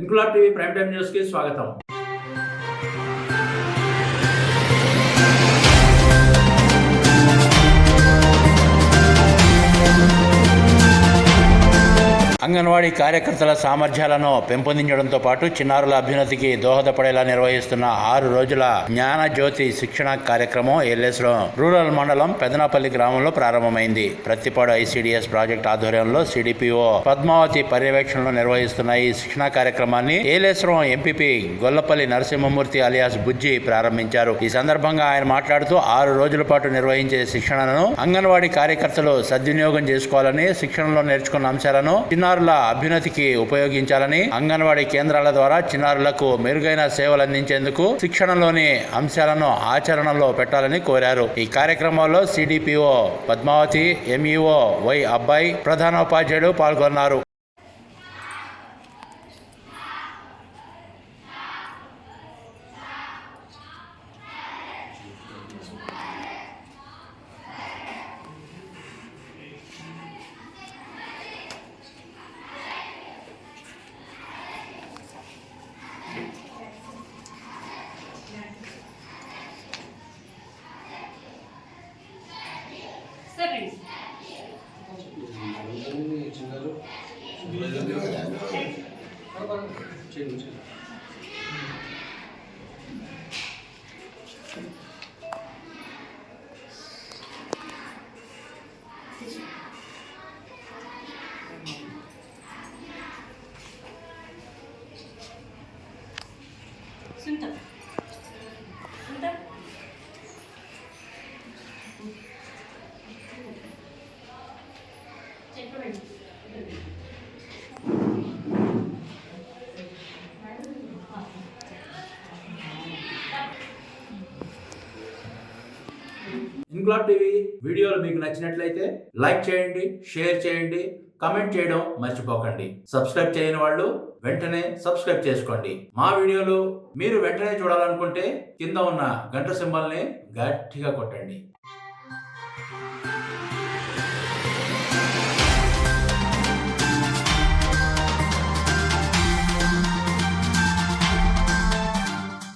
Inquilab TV prime time news కి స్వాగతం. అంగన్వాడీ కార్యకర్తల సామర్థ్యాలను పెంపొందించడంతో పాటు చిన్నారుల అభ్యున్నతికి దోహదపడేలా నిర్వహిస్తున్న 6 రోజుల జ్ఞాన జ్యోతి శిక్షణ కార్యక్రమం ఏలేశ్వరం రూరల్ మండలం పెదనాపల్లి గ్రామంలో ప్రారంభమైంది. ప్రత్తిపాడు ఐసిడిఎస్ ప్రాజెక్ట్ ఆధ్వర్యంలో సిడిపిఓ పద్మావతి పర్యవేక్షణలో నిర్వహిస్తున్న ఈ శిక్షణ కార్యక్రమాన్ని ఏలేశ్వరం ఎంపీపీ గొల్లపల్లి నరసింహమూర్తి అలియాస్ బుజ్జి ప్రారంభించారు. ఈ సందర్భంగా ఆయన మాట్లాడుతూ 6 రోజుల పాటు నిర్వహించే శిక్షణను అంగన్వాడీ కార్యకర్తలు సద్వినియోగం చేసుకోవాలని, శిక్షణలో నేర్చుకున్న అంశాలను చిన్నారుల అభ్యున్నతికి ఉపయోగించాలని, అంగన్వాడీ కేంద్రాల ద్వారా చిన్నారులకు మెరుగైన సేవలు అందించేందుకు శిక్షణలోని అంశాలను ఆచరణలో పెట్టాలని కోరారు. ఈ కార్యక్రమంలో సిడిపిఓ పద్మావతి, ఎంఈఓ వై అబ్బాయి, ప్రధానోపాధ్యాయుడు పాల్గొన్నారు. ఇంక్లాబ్ టీవీ వీడియోలు మీకు నచ్చినట్లయితే లైక్ చేయండి, షేర్ చేయండి, కమెంట్ చేయడం మర్చిపోకండి. సబ్స్క్రైబ్ చేయని వాళ్ళు వెంటనే సబ్స్క్రైబ్ చేసుకోండి. మా వీడియోలు మీరు వెంటనే చూడాలనుకుంటే కింద ఉన్న గంట సింబల్ని గట్టిగా కొట్టండి.